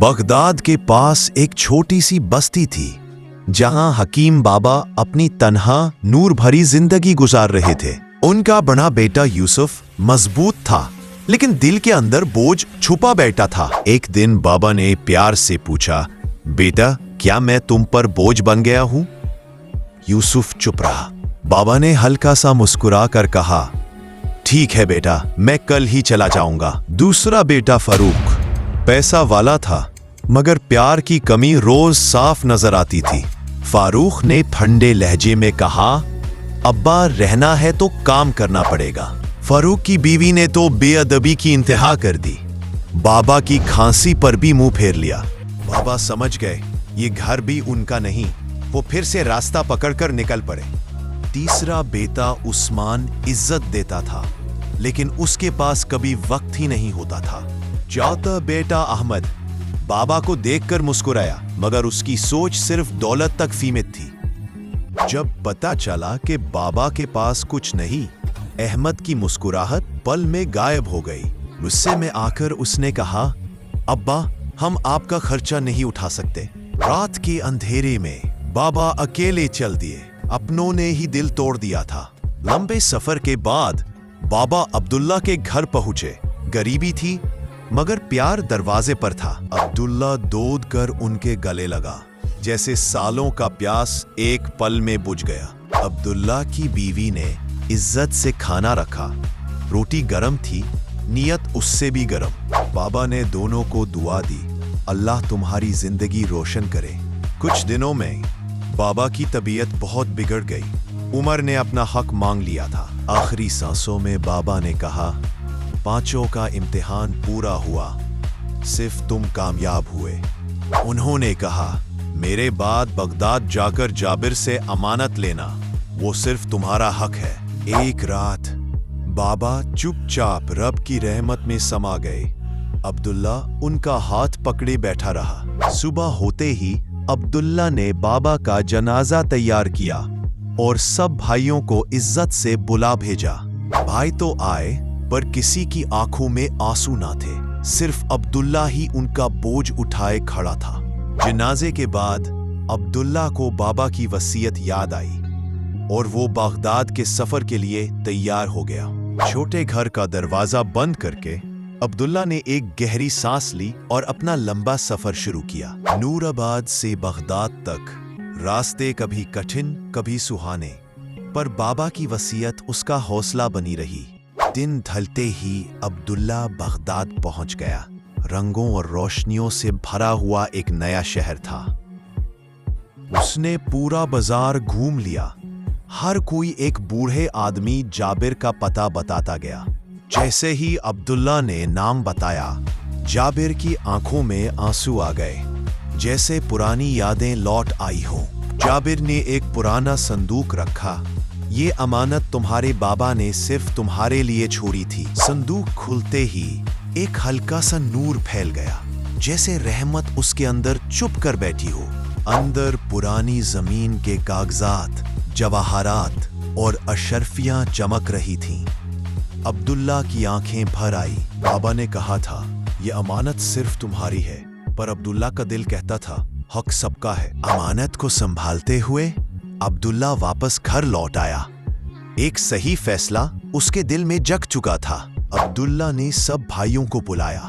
Baghdad के पास एक छोटी सी बस्ती थी जहां हकीम बाबा अपनी तन्हा नूर भरी जिंदगी गुजार रहे थे। उनका बड़ा बेटा यूसुफ मजबूत था, लेकिन दिल के अंदर बोझ छुपा बैठा था। एक दिन बाबा ने प्यार से पूछा, बेटा क्या मैं तुम पर बोझ बन गया हूं? यूसुफ चुप रहा। बाबा ने हल्का सा मुस्कुरा कर कहा, ठीक है बेटा, मैं कल ही चला जाऊंगा। दूसरा बेटा फारूक पैसा वाला था, मगर प्यार की कमी रोज साफ नजर आती थी। फारूक ने ठंडे लहजे में कहा, अब्बा रहना है तो काम करना पड़ेगा। फारूक की बीवी ने तो बेअदबी की इंतहा कर दी। बाबा की खांसी पर भी मुंह फेर लिया। बाबा समझ गए ये घर भी उनका नहीं। वो फिर से रास्ता पकड़कर निकल पड़े। तीसरा बेटा उस्मान इज्जत देता था, लेकिन उसके पास कभी वक्त ही नहीं होता था। चौथा बेटा अहमद बाबा को देखकर मुस्कुराया, मगर उसकी सोच सिर्फ दौलत तक सीमित थी। जब पता चला कि बाबा के पास कुछ नहीं, अहमद की मुस्कुराहट पल में गायब हो गई। गुस्से में आकर उसने कहा, अब्बा हम आपका खर्चा नहीं उठा सकते। रात के अंधेरे में बाबा अकेले चल दिए। अपनों ने ही दिल तोड़ दिया था। लंबे सफर के बाद बाबा अब्दुल्ला के घर पहुंचे। गरीबी थी, मगर प्यार दरवाजे पर था। अब्दुल्ला दौड़ कर उनके गले लगा, जैसे सालों का प्यास एक पल में बुझ गया। अब्दुल्ला की बीवी ने इज्जत से खाना रखा। रोटी गरम थी, नियत उससे भी गरम। बाबा ने दोनों को दुआ दी, अल्लाह तुम्हारी जिंदगी रोशन करे। कुछ दिनों में बाबा की तबीयत बहुत बिगड़ गई। उमर ने अपना हक मांग लिया था। आखिरी सांसों में बाबा ने कहा, पांचों का इम्तिहान पूरा हुआ, सिर्फ तुम कामयाब हुए। उन्होंने कहा, मेरे बाद बगदाद जाकर जाबिर से अमानत लेना, वो सिर्फ तुम्हारा हक है। एक रात बाबा चुपचाप रब की रहमत में समा गए। अब्दुल्ला उनका हाथ पकड़े बैठा रहा। सुबह होते ही अब्दुल्ला ने बाबा का जनाजा तैयार किया और सब भाइयों को इज्जत से बुला भेजा। भाई तो आए, पर किसी की आंखों में आंसू ना थे। सिर्फ अब्दुल्ला ही उनका बोझ उठाए खड़ा था। जनाजे के बाद अब्दुल्ला को बाबा की वसीयत याद आई और वो बगदाद के सफर के लिए तैयार हो गया। छोटे घर का दरवाजा बंद करके अब्दुल्ला ने एक गहरी सांस ली और अपना लंबा सफर शुरू किया। नूराबाद से बगदाद तक रास्ते कभी कठिन कभी सुहाने, पर बाबा की वसीयत उसका हौसला बनी रही। दिन ढलते ही अब्दुल्ला बगदाद पहुंच गया। रंगों और रोशनियों से भरा हुआ एक नया शहर था। उसने पूरा बाजार घूम लिया। हर कोई एक बूढ़े आदमी जाबिर का पता बताता गया। जैसे ही अब्दुल्ला ने नाम बताया, जाबिर की आंखों में आंसू आ गए, जैसे पुरानी यादें लौट आई हो। जाबिर ने एक पुराना संदूक रखा। ये अमानत तुम्हारे बाबा ने सिर्फ तुम्हारे लिए छोड़ी थी। संदूक खुलते ही एक हल्का सा नूर फैल गया, जैसे रहमत उसके अंदर चुप कर बैठी हो। अंदर पुरानी जमीन के कागजात, जवाहरात और अशरफियां चमक रही थीं। अब्दुल्ला की आंखें भर आई। बाबा ने कहा था, ये अमानत सिर्फ तुम्हारी है, पर अब्दुल्ला का दिल कहता था, हक सबका है। अमानत को संभालते हुए अब्दुल्ला वापस घर लौट आया। एक सही फैसला उसके दिल में जग चुका था। अब्दुल्ला ने सब भाइयों को बुलाया।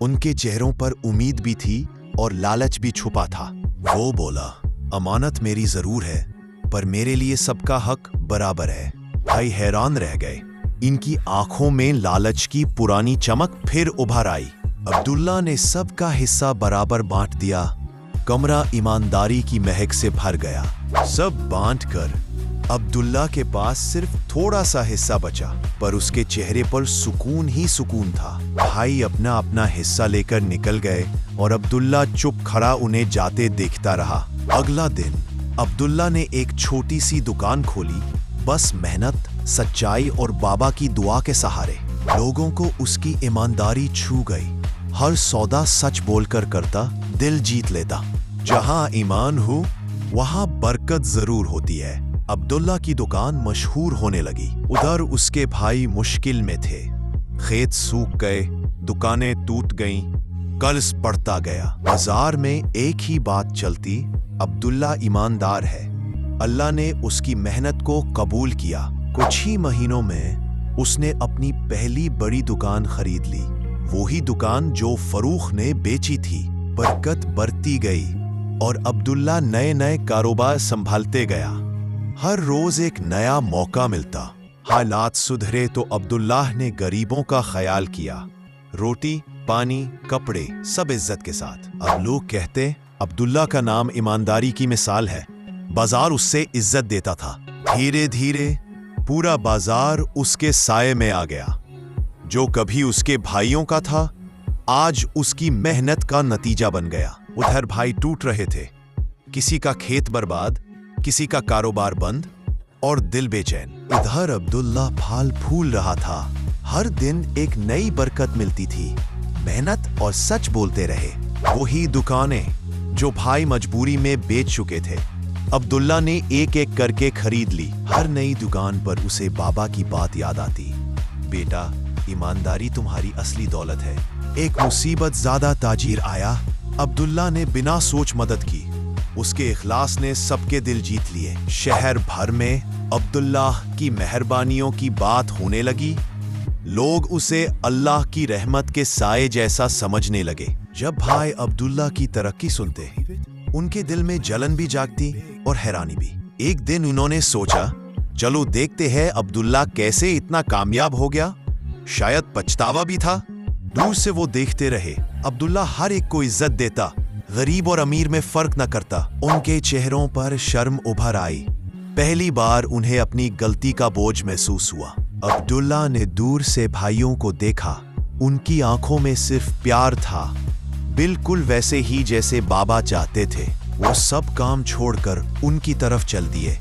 उनके चेहरों पर उम्मीद भी थी और लालच भी छुपा था। वो बोला, अमानत मेरी जरूर है, पर मेरे लिए सबका हक बराबर है। भाई हैरान रह गए। इनकी आंखों में लालच की पुरानी चमक फिर उभर आई। अब्दुल्ला ने सबका हिस्सा बराबर बांट दिया। कमरा ईमानदारी की महक से भर गया। सब बांटकर अब्दुल्ला के पास सिर्फ थोड़ा सा हिस्सा बचा, पर उसके चेहरे पर सुकून ही सुकून था। भाई अपना अपना हिस्सा लेकर निकल गए और अब्दुल्ला चुप खड़ा उन्हें जाते देखता रहा। अगला दिन अब्दुल्ला ने एक छोटी सी दुकान खोली, बस मेहनत, सच्चाई और बाबा की दुआ के सहारे। लोगों को उसकी ईमानदारी छू गई। हर सौदा सच बोलकर करता, दिल जीत लेता। जहां ईमान हो वहां बरकत जरूर होती है। अब्दुल्ला की दुकान मशहूर होने लगी। उधर उसके भाई मुश्किल में थे। खेत सूख गए, दुकानें टूट गईं, कर्ज बढ़ता गया। बाजार में एक ही बात चलती, अब्दुल्ला ईमानदार है, अल्लाह ने उसकी मेहनत को कबूल किया। कुछ ही महीनों में उसने अपनी पहली बड़ी दुकान खरीद ली, वही दुकान जो फरूख ने बेची थी। बरकत बढ़ती गई और अब्दुल्ला नए नए कारोबार संभालते गया। हर रोज एक नया मौका मिलता। हालात सुधरे तो अब्दुल्लाह ने गरीबों का ख्याल किया। रोटी, पानी, कपड़े सब इज्जत के साथ। अब लोग कहते अब्दुल्ला का नाम ईमानदारी की मिसाल है। बाजार उससे इज्जत देता था। धीरे धीरे पूरा बाजार उसके साये में आ गया। जो कभी उसके भाइयों का था, आज उसकी मेहनत का नतीजा बन गया। उधर भाई टूट रहे थे, किसी का खेत बर्बाद, किसी का कारोबार बंद और दिल बेचैन। इधर अब्दुल्ला फल फूल रहा था। हर दिन एक नई बरकत मिलती थी। मेहनत और सच बोलते रहे। वही दुकानें जो भाई मजबूरी में बेच चुके थे, अब्दुल्ला ने एक एक करके खरीद ली। हर नई दुकान पर उसे बाबा की बात याद आती, बेटा ईमानदारी तुम्हारी असली दौलत है। एक मुसीबत ज़्यादा ताजीर आया, अब्दुल्ला ने बिना सोच मदद की। उसके इखलास ने सबके दिल जीत लिए। शहर भर में अब्दुल्लाह की मेहरबानियों की बात होने लगी। लोग उसे अल्लाह की रहमत के साए जैसा समझने लगे। जब भाई अब्दुल्ला की तरक्की सुनते, उनके दिल में जलन भी जागती और हैरानी भी। एक दिन उन्होंने सोचा, चलो देखते हैं अब्दुल्ला कैसे इतना कामयाब हो गया। शायद पछतावा भी था। दूर से वो देखते रहे। अब्दुल्ला हर एक को इज्जत देता, गरीब और अमीर में फर्क न करता। उनके चेहरों पर शर्म उभर आई। पहली बार उन्हें अपनी गलती का बोझ महसूस हुआ। अब्दुल्ला ने दूर से भाइयों को देखा। उनकी आंखों में सिर्फ प्यार था, बिल्कुल वैसे ही जैसे बाबा चाहते थे। वो सब काम छोड़कर उनकी तरफ चल दिए।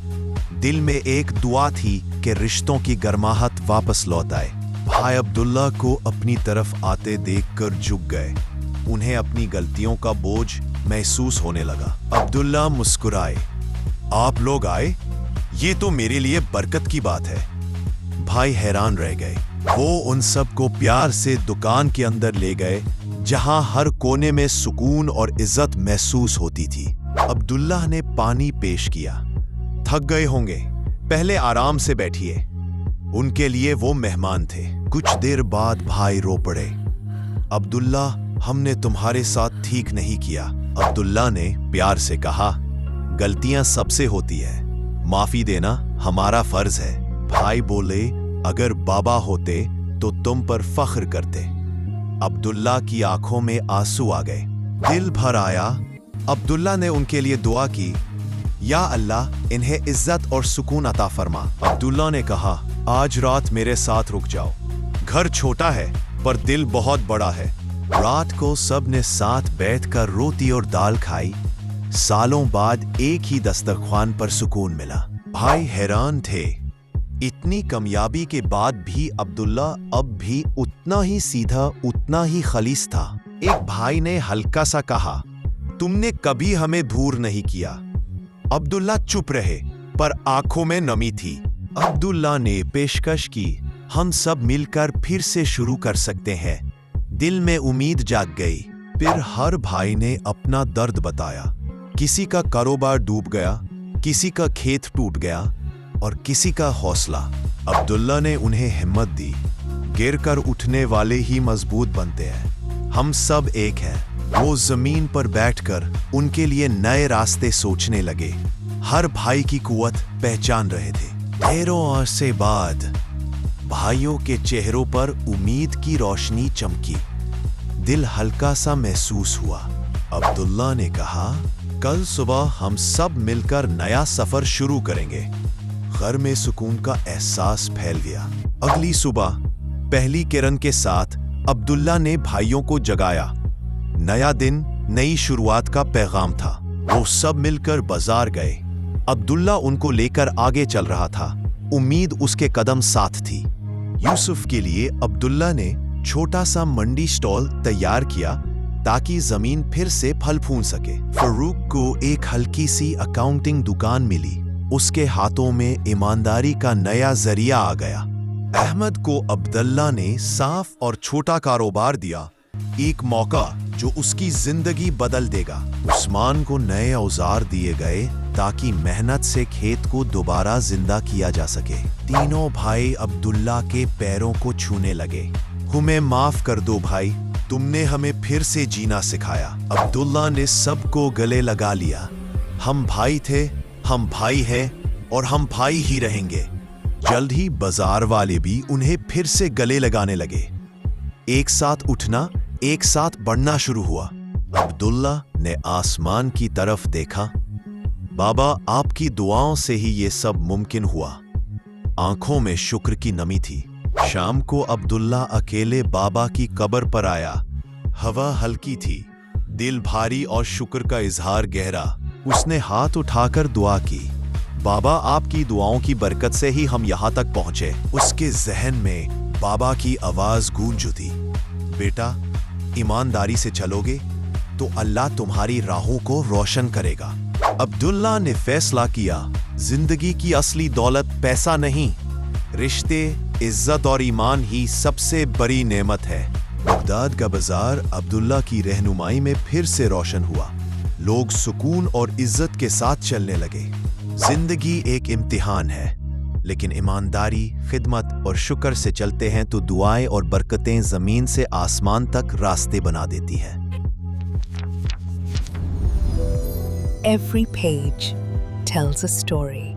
दिल में एक दुआ थी कि रिश्तों की गर्माहट वापस लौट आए। भाई अब्दुल्ला को अपनी तरफ आते देखकर झुक गए। उन्हें अपनी गलतियों का बोझ महसूस होने लगा। अब्दुल्ला मुस्कुराए, आप लोग आए, ये तो मेरे लिए बरकत की बात है। भाई हैरान रह गए। वो उन सबको प्यार से दुकान के अंदर ले गए, जहां हर कोने में सुकून और इज्जत महसूस होती थी। अब्दुल्ला ने पानी पेश किया। थक गए होंगे, पहले आराम से बैठिए। उनके लिए वो मेहमान थे। कुछ देर बाद भाई रो पड़े। अब्दुल्ला, हमने तुम्हारे साथ ठीक नहीं किया। अब्दुल्ला ने प्यार से कहा, गलतियां सबसे होती है, माफी देना हमारा फर्ज है। भाई बोले, अगर बाबा होते तो तुम पर फख्र करते। अब्दुल्ला की आंखों में आंसू आ गए। दिल भर आया। अब्दुल्ला ने उनके लिए दुआ की, या अल्लाह इन्हें इज्जत और सुकून अता फरमा। अब्दुल्ला ने कहा, आज रात मेरे साथ रुक जाओ। घर छोटा है पर दिल बहुत बड़ा है। रात को सब ने साथ बैठकर रोटी और दाल खाई। सालों बाद एक ही दस्तरख्वान पर सुकून मिला। भाई हैरान थे। इतनी कामयाबी के बाद भी अब्दुल्ला अब भी उतना ही सीधा, उतना ही खलीस था। एक भाई ने हल्का सा कहा, तुमने कभी हमें दूर नहीं किया। अब्दुल्ला चुप रहे, पर आंखों में नमी थी। अब्दुल्ला ने पेशकश की, हम सब मिलकर फिर से शुरू कर सकते हैं। दिल में उम्मीद जाग गई। फिर हर भाई ने अपना दर्द बताया। किसी का कारोबार डूब गया, किसी का खेत टूट गया और किसी का हौसला। अब्दुल्ला ने उन्हें हिम्मत दी, गिरकर उठने वाले ही मजबूत बनते हैं। हम सब एक हैं। वो जमीन पर बैठकर उनके लिए नए रास्ते सोचने लगे। हर भाई की कुव्वत पहचान रहे थे। ढेरों अरसे बाद भाइयों के चेहरों पर उम्मीद की रोशनी चमकी। दिल हल्का सा महसूस हुआ। अब्दुल्ला ने कहा, कल सुबह हम सब मिलकर नया सफर शुरू करेंगे। घर में सुकून का एहसास फैल गया। अगली सुबह पहली किरण के साथ अब्दुल्ला ने भाइयों को जगाया। नया दिन, नई शुरुआत का पैगाम था। वो सब मिलकर बाजार गए। अब्दुल्ला उनको लेकर आगे चल रहा था। उम्मीद उसके कदम साथ थी। यूसुफ के लिए अब्दुल्ला ने छोटा सा मंडी स्टॉल तैयार किया ताकि जमीन फिर से फल फूल सके। फरूक को एक हल्की सी अकाउंटिंग दुकान मिली। उसके हाथों में ईमानदारी का नया जरिया आ गया। अहमद को अब्दुल्ला ने साफ और छोटा कारोबार दिया, एक मौका जो उसकी जिंदगी बदल देगा। उस्मान को नए औजार दिए गए ताकि मेहनत से खेत को दोबारा जिंदा किया जा सके। तीनों भाई अब्दुल्ला के पैरों को छूने लगे। हमें माफ कर दो भाई, तुमने हमें फिर से जीना सिखाया। अब्दुल्ला ने सबको गले लगा लिया। हम भाई थे, हम भाई हैं और हम भाई ही रहेंगे। जल्द ही बाजार वाले भी उन्हें फिर से गले लगाने लगे। एक साथ उठना, एक साथ बढ़ना शुरू हुआ। अब्दुल्ला ने आसमान की तरफ देखा। बाबा, आपकी दुआओं से ही ये सब मुमकिन हुआ। आंखों में शुक्र की नमी थी। शाम को अब्दुल्ला अकेले बाबा की कब्र पर आया। हवा हल्की थी, दिल भारी और शुक्र का इजहार गहरा। उसने हाथ उठाकर दुआ की। बाबा, आपकी दुआओं की बरकत से ही हम यहाँ तक पहुंचे। उसके जहन में बाबा की आवाज गूंज उठी। बेटा, ईमानदारी से चलोगे तो अल्लाह तुम्हारी राहों को रोशन करेगा। अब्दुल्ला ने फैसला किया, जिंदगी की असली दौलत पैसा नहीं, रिश्ते, इज्जत और ईमान ही सबसे बड़ी नेमत है। बगदाद का बाजार अब्दुल्ला की रहनुमाई में फिर से रोशन हुआ। लोग सुकून और इज्जत के साथ चलने लगे। जिंदगी एक इम्तिहान है, लेकिन ईमानदारी, खिदमत और शुक्र से चलते हैं तो दुआएं और बरकतें जमीन से आसमान तक रास्ते बना देती है। Every page tells a story.